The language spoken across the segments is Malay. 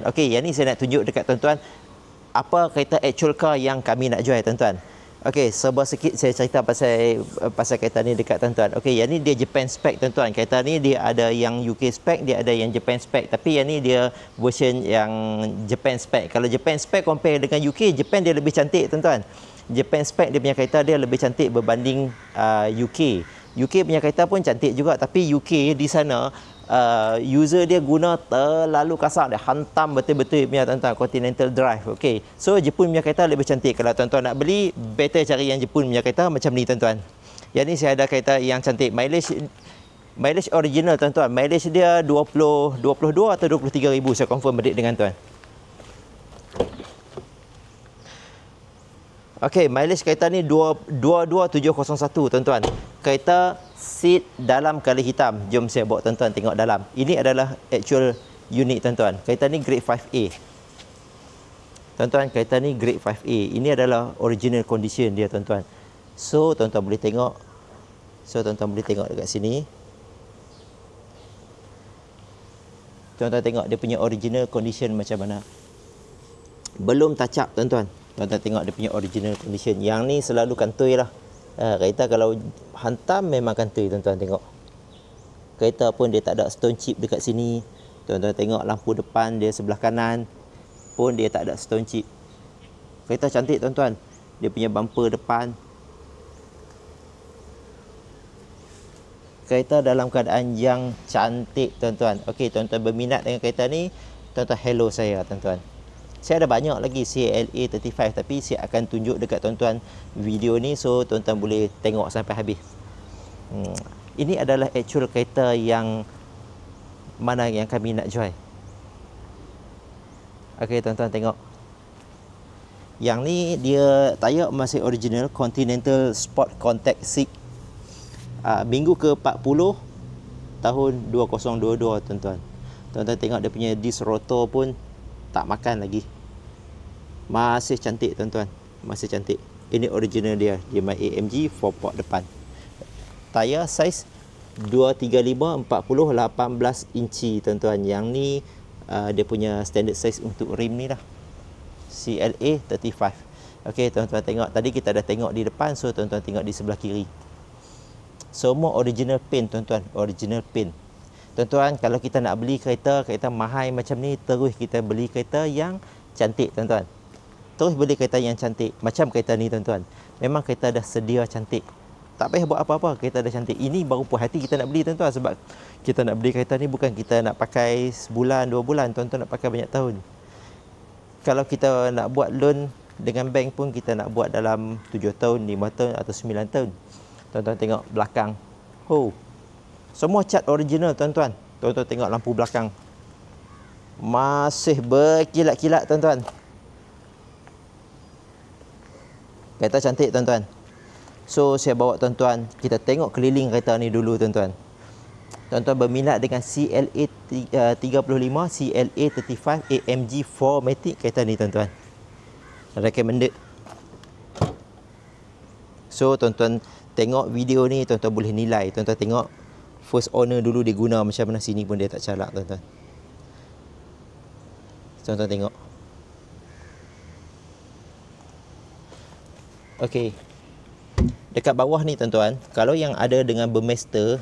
Okey, yang ni saya nak tunjuk dekat tuan-tuan apa kereta actual car yang kami nak jual tuan-tuan. Okey, sebuah sikit saya cerita pasal kereta ni dekat tuan-tuan. Okey, yang ni dia Japan spec tuan-tuan. Kereta ni dia ada yang UK spec, dia ada yang Japan spec. Tapi yang ni dia version yang Japan spec. Kalau Japan spec compare dengan UK, Japan dia lebih cantik tuan-tuan. Japan spec dia punya kereta dia lebih cantik berbanding UK. UK punya kereta pun cantik juga, tapi UK di sana user dia guna terlalu kasar, dia hantam betul-betul punya tuan-tuan, Continental Drive. Okey, so Jepun punya kereta lebih cantik. Kalau tuan-tuan nak beli, better cari yang Jepun punya kereta macam ni tuan-tuan. Yang ni saya ada kereta yang cantik, mileage original tuan-tuan, mileage dia 22 atau 23,000, saya confirm balik dengan tuan. Okey, mileage kereta ni 22701 tuan-tuan. Kereta seat dalam kala hitam. Jom saya bawa tuan-tuan tengok dalam. Ini adalah actual unit tuan-tuan. Kereta ni grade 5A. Tuan-tuan, kereta ni grade 5A. Ini adalah original condition dia tuan-tuan. So tuan-tuan boleh tengok. Dekat sini. Tuan-tuan tengok dia punya original condition macam mana. Belum touch up tuan-tuan. Tuan-tuan tengok dia punya original condition. Yang ni selalu kantoi lah. Kereta kalau hantam memang kantoi tuan-tuan tengok. Kereta pun dia tak ada stone chip dekat sini. Tuan-tuan tengok lampu depan dia sebelah kanan pun dia tak ada stone chip. Kereta cantik tuan-tuan. Dia punya bumper depan. Kereta dalam keadaan yang cantik tuan-tuan. Okey, tuan-tuan berminat dengan kereta ni, tuan-tuan hello saya tuan-tuan. Saya ada banyak lagi CLA 35, tapi saya akan tunjuk dekat tuan-tuan video ni, so tuan-tuan boleh tengok sampai habis. Ini adalah actual kereta yang mana yang kami nak jual. Okey, tuan-tuan tengok. Yang ni dia tayar masih original Continental Sport Contact 6. Minggu ke-40 tahun 2022 tuan-tuan. Tuan-tuan tengok dia punya disc rotor pun tak makan lagi. Masih cantik tuan-tuan. Masih cantik. Ini original dia. Dia main AMG 4 port depan. Tayar saiz 235 40 18 inci tuan-tuan. Yang ni dia punya standard size untuk rim ni lah. CLA 35. Okey, tuan-tuan tengok. Tadi kita dah tengok di depan, so tuan-tuan tengok di sebelah kiri. Semua original paint tuan-tuan. Original paint. Tuan-tuan, kalau kita nak beli kereta mahal macam ni, terus kita beli kereta yang cantik tuan-tuan. Terus beli kereta yang cantik. Macam kereta ni tuan-tuan. Memang kereta dah sedia cantik. Tak payah buat apa-apa, kereta dah cantik. Ini baru puas hati kita nak beli tuan-tuan. Sebab kita nak beli kereta ni bukan kita nak pakai sebulan, 2 bulan. Tuan-tuan nak pakai banyak tahun. Kalau kita nak buat loan dengan bank pun, kita nak buat dalam 7 tahun, 5 tahun atau 9 tahun. Tuan-tuan tengok belakang. Semua cat original tuan-tuan. Tuan-tuan tengok lampu belakang. Masih berkilat-kilat tuan-tuan. Kereta cantik tuan-tuan. So saya bawa tuan-tuan, kita tengok keliling kereta ni dulu tuan-tuan. Tuan-tuan berminat dengan CLA 35, CLA 35, AMG 4matic kereta ni tuan-tuan. Recommended. So tuan-tuan tengok video ni, tuan-tuan boleh nilai. Tuan-tuan tengok first owner dulu dia guna macam mana. Sini pun dia tak calak tuan-tuan. Tuan-tuan tengok. Okey. Dekat bawah ni tuan-tuan, kalau yang ada dengan Burmester,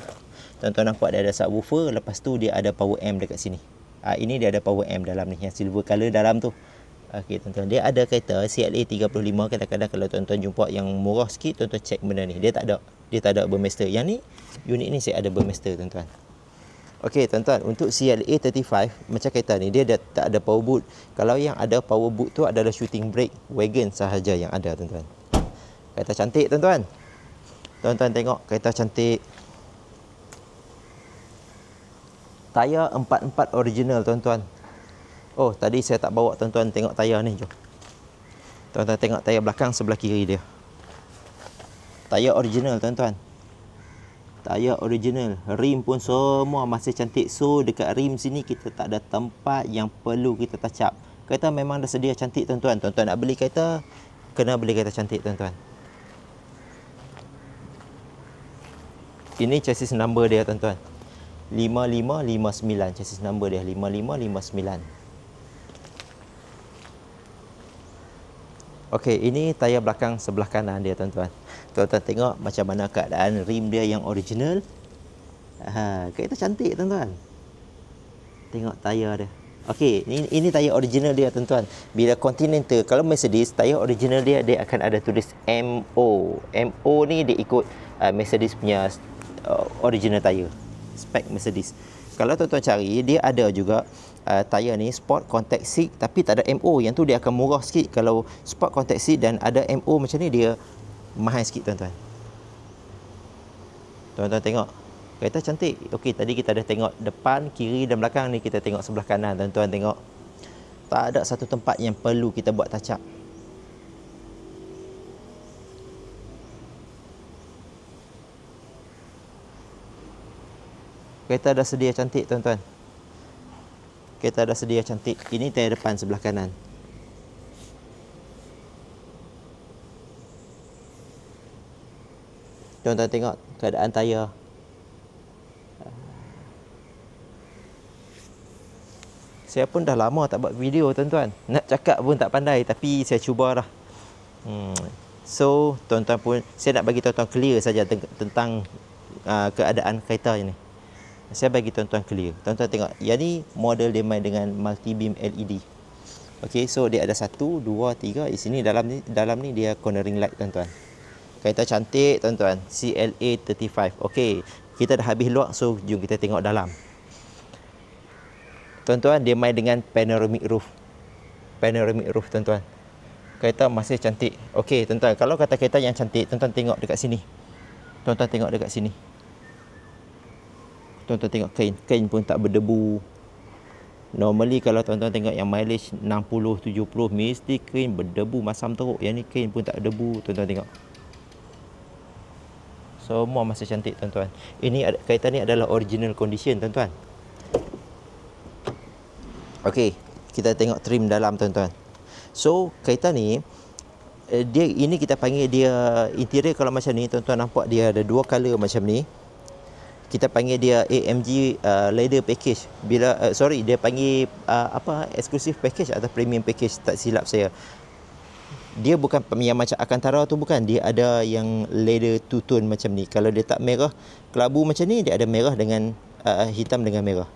tuan-tuan nampak dia ada subwoofer, lepas tu dia ada power amp dekat sini. Ini dia ada power amp dalam ni, yang silver color dalam tu. Okey tuan-tuan, dia ada kereta CLA 35. Kadang-kadang kalau tuan-tuan jumpa yang murah sikit, tuan-tuan check benda ni. Dia tak ada Burmester. Yang ni, unit ni saya ada Burmester tuan-tuan. Okey tuan-tuan, untuk CLA 35 macam kereta ni, dia tak ada power boot. Kalau yang ada power boot tu adalah shooting brake wagon sahaja yang ada tuan-tuan. Kereta cantik tuan-tuan. Tuan-tuan tengok kereta cantik. Tayar 44 original tuan-tuan. Oh, tadi saya tak bawa tuan-tuan tengok tayar ni. Jom. Tuan-tuan tengok tayar belakang sebelah kiri dia. Tayar original tuan-tuan. Tayar original. Rim pun semua masih cantik. So dekat rim sini kita tak ada tempat yang perlu kita touch up. Kereta memang dah sedia cantik tuan-tuan. Tuan-tuan nak beli kereta, kena beli kereta cantik tuan-tuan. Ini chassis number dia tuan-tuan. 5559 chassis number dia, 5559. Okey, ini tayar belakang sebelah kanan dia tuan-tuan. Tuan-tuan tengok macam mana keadaan rim dia yang original. Kereta cantik tuan-tuan. Tengok tayar dia. Okey, ini tayar original dia tuan-tuan. Bila Continental, kalau Mercedes, tayar original dia akan ada tulis MO. MO ni dia ikut Mercedes punya original tayar. Spek Mercedes. Kalau tuan-tuan cari, dia ada juga tayar ni Sport Contact Seat tapi tak ada MO. Yang tu dia akan murah sikit. Kalau Sport Contact Seat dan ada MO macam ni, dia mahal sikit tuan-tuan. Tuan-tuan tengok. Kereta cantik. Okey, tadi kita dah tengok depan, kiri dan belakang. Ni kita tengok sebelah kanan. Tuan-tuan tengok. Tak ada satu tempat yang perlu kita buat touch up. Kereta dah sedia cantik tuan-tuan. Kereta dah sedia cantik. Ini tayar depan sebelah kanan. Tuan-tuan tengok keadaan tayar. Saya pun dah lama tak buat video tuan-tuan. Nak cakap pun tak pandai, tapi saya cubalah. So, tuan-tuan pun, saya nak bagi tuan-tuan clear saja tentang keadaan kereta ini. Saya bagi tuan-tuan clear. Tuan-tuan tengok, yang ni model dia main dengan multi beam LED. Okey, so dia ada 1, 2, 3. Di sini dalam ni dia cornering light tuan-tuan. Kereta cantik tuan-tuan. CLA 35. Okey, kita dah habis luar, so jom kita tengok dalam. Tuan-tuan, dia main dengan panoramic roof. Panoramic roof tuan-tuan. Kereta masih cantik. Okey tuan-tuan, kalau kata kereta yang cantik, tuan-tuan tengok dekat sini. Tuan-tuan tengok dekat sini. Tuan-tuan tengok kain pun tak berdebu. Normally kalau tuan-tuan tengok yang mileage 60, 70, mesti kain berdebu masam teruk. Yang ni kain pun tak debu. Tuan-tuan tengok. Semua masih cantik tuan-tuan. Ini kereta ni adalah original condition tuan-tuan. Okey, kita tengok trim dalam tuan-tuan. So, kereta ni ini kita panggil dia interior. Kalau macam ni tuan-tuan nampak dia ada dua color macam ni. Kita panggil dia AMG leather package. Dia panggil exclusive package atau premium package, tak silap saya. Dia bukan yang macam Alcantara tu, bukan. Dia ada yang leather two tone macam ni. Kalau dia tak merah kelabu macam ni, dia ada merah dengan hitam dengan merah.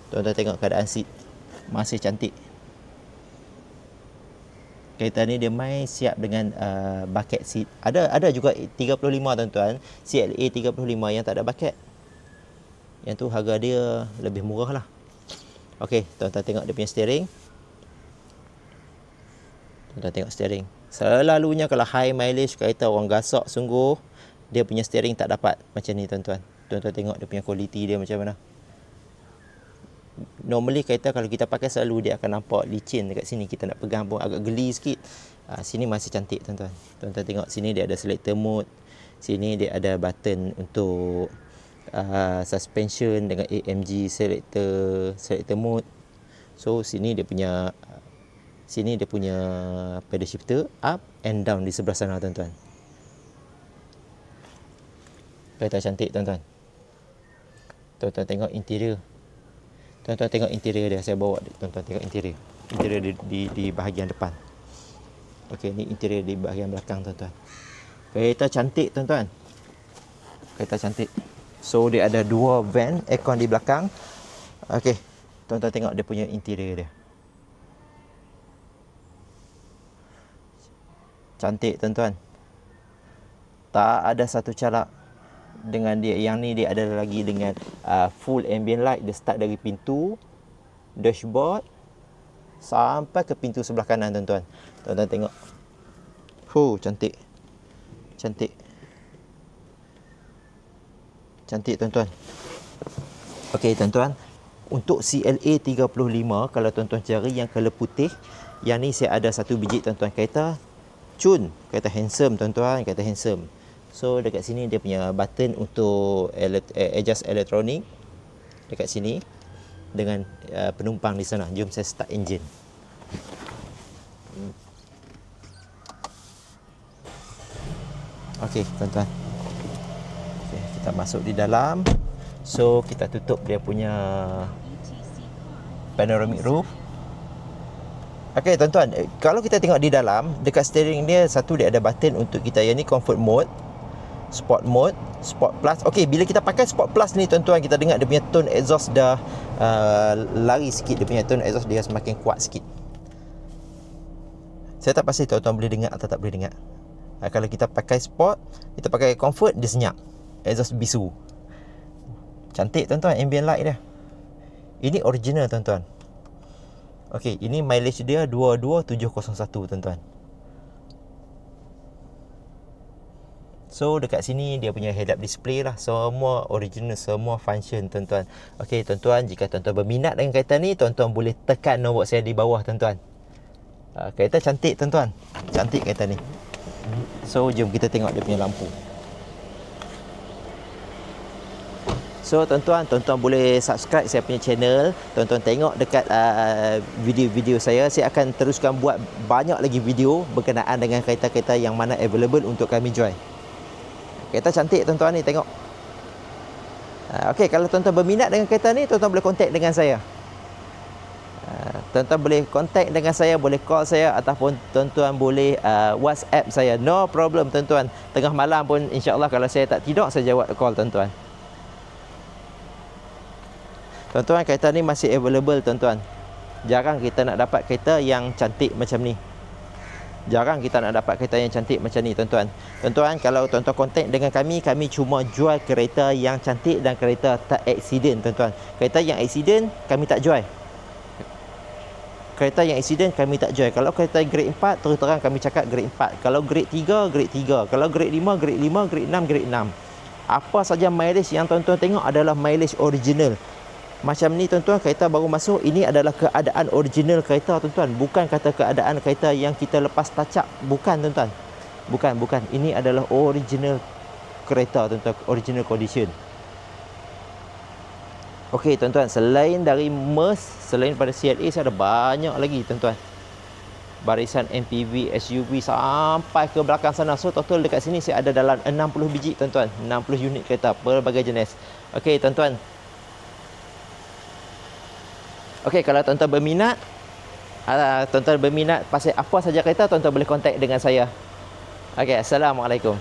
Tuan-tuan tengok keadaan seat. Masih cantik. Kereta ni dia main siap dengan bucket seat. Ada juga 35 tuan-tuan. CLA 35 yang tak ada bucket. Yang tu harga dia lebih murah lah. Okey, tuan-tuan tengok dia punya steering. Tuan-tuan tengok steering. Selalunya kalau high mileage kereta orang gasak sungguh, dia punya steering tak dapat macam ni tuan-tuan. Tuan-tuan tengok dia punya quality dia macam mana. Normally kereta kalau kita pakai selalu dia akan nampak licin dekat sini. Kita nak pegang pun agak geli sikit. Sini masih cantik tuan-tuan. Tuan-tuan tengok sini dia ada selector mode. Sini dia ada button untuk suspension dengan AMG selector mode. So sini dia punya pedal shifter up and down di sebelah sana tuan-tuan. Kereta cantik tuan-tuan. Tuan-tuan tengok interior. Tuan-tuan tengok interior dia. Saya bawa tuan-tuan tengok interior. Interior di bahagian depan. Okey, ni interior di bahagian belakang tuan-tuan. Kereta cantik tuan-tuan. Kereta cantik. So dia ada dua vent aircon di belakang. Okey, tuan-tuan tengok dia punya interior dia. Cantik tuan-tuan. Tak ada satu calak dengan dia. Yang ni dia ada lagi dengan full ambient light. Dia start dari pintu dashboard sampai ke pintu sebelah kanan tuan-tuan. Tuan-tuan tengok. Cantik. Cantik. Cantik tuan-tuan. Okey tuan-tuan, untuk CLA 35 kalau tuan-tuan cari yang color putih, yang ni saya ada satu biji tuan-tuan. Kereta cun, kereta handsome tuan-tuan, kereta handsome. So dekat sini dia punya button untuk adjust elektronik dekat sini dengan penumpang di sana. Jom saya start enjin. Okey tuan-tuan. Okay, kita masuk di dalam. So kita tutup dia punya panoramic roof. Okey tuan-tuan, kalau kita tengok di dalam, dekat steering dia satu dia ada button untuk kita, yang ni comfort mode, sport mode, sport plus. Okey, bila kita pakai sport plus ni tuan-tuan, kita dengar dia punya tone exhaust dah lari sikit, dia punya tone exhaust dia semakin kuat sikit. Saya tak pasti tuan-tuan boleh dengar atau tak boleh dengar. Kalau kita pakai sport, kita pakai comfort, dia senyap, exhaust bisu. Cantik tuan-tuan ambient light dia. Ini original tuan-tuan. Okey, ini mileage dia 22701 tuan-tuan. So dekat sini dia punya head up display lah, semua original, semua function tuan-tuan. Okey tuan-tuan, jika tuan-tuan berminat dengan kereta ni, tuan-tuan boleh tekan nombor saya di bawah tuan-tuan. Kereta cantik tuan-tuan, cantik kereta ni. So jom kita tengok dia punya lampu. So tuan-tuan boleh subscribe saya punya channel. Tuan-tuan tengok dekat video-video saya. Saya akan teruskan buat banyak lagi video berkenaan dengan kereta-kereta yang mana available untuk kami jual. Kereta cantik tuan-tuan ni, tengok. Okey, kalau tuan-tuan berminat dengan kereta ni, tuan-tuan boleh contact dengan saya. Tuan-tuan boleh contact dengan saya, boleh call saya, ataupun tuan-tuan boleh WhatsApp saya. No problem tuan-tuan. Tengah malam pun insya-Allah kalau saya tak tidur, saya jawab call tuan-tuan. Tuan-tuan, kereta ni masih available tuan-tuan. Jarang kita nak dapat kereta yang cantik macam ni. Jarang kita nak dapat kereta yang cantik macam ni tuan-tuan. Tuan-tuan, kalau tuan-tuan kontak dengan kami cuma jual kereta yang cantik dan kereta tak accident tuan-tuan. Kereta yang accident kami tak jual. Kereta yang accident kami tak jual. Kalau kereta grade 4, terus terang kami cakap grade 4. Kalau grade 3, grade 3. Kalau grade 5, grade 5, grade 6, grade 6. Apa saja mileage yang tuan-tuan tengok adalah mileage original. Macam ni tuan-tuan, kereta baru masuk, ini adalah keadaan original kereta tuan-tuan. Bukan kata keadaan kereta yang kita lepas touch up. Bukan tuan-tuan. Bukan. Ini adalah original kereta tuan-tuan, original condition. Okey tuan-tuan, selain dari MERS, selain pada CLA, saya ada banyak lagi tuan-tuan. Barisan MPV, SUV sampai ke belakang sana. So total dekat sini saya ada dalam 60 biji tuan-tuan. 60 unit kereta pelbagai jenis. Okey tuan-tuan. Okey, kalau tuan-tuan berminat pasal apa saja kereta, tuan-tuan boleh kontak dengan saya. Okey, Assalamualaikum.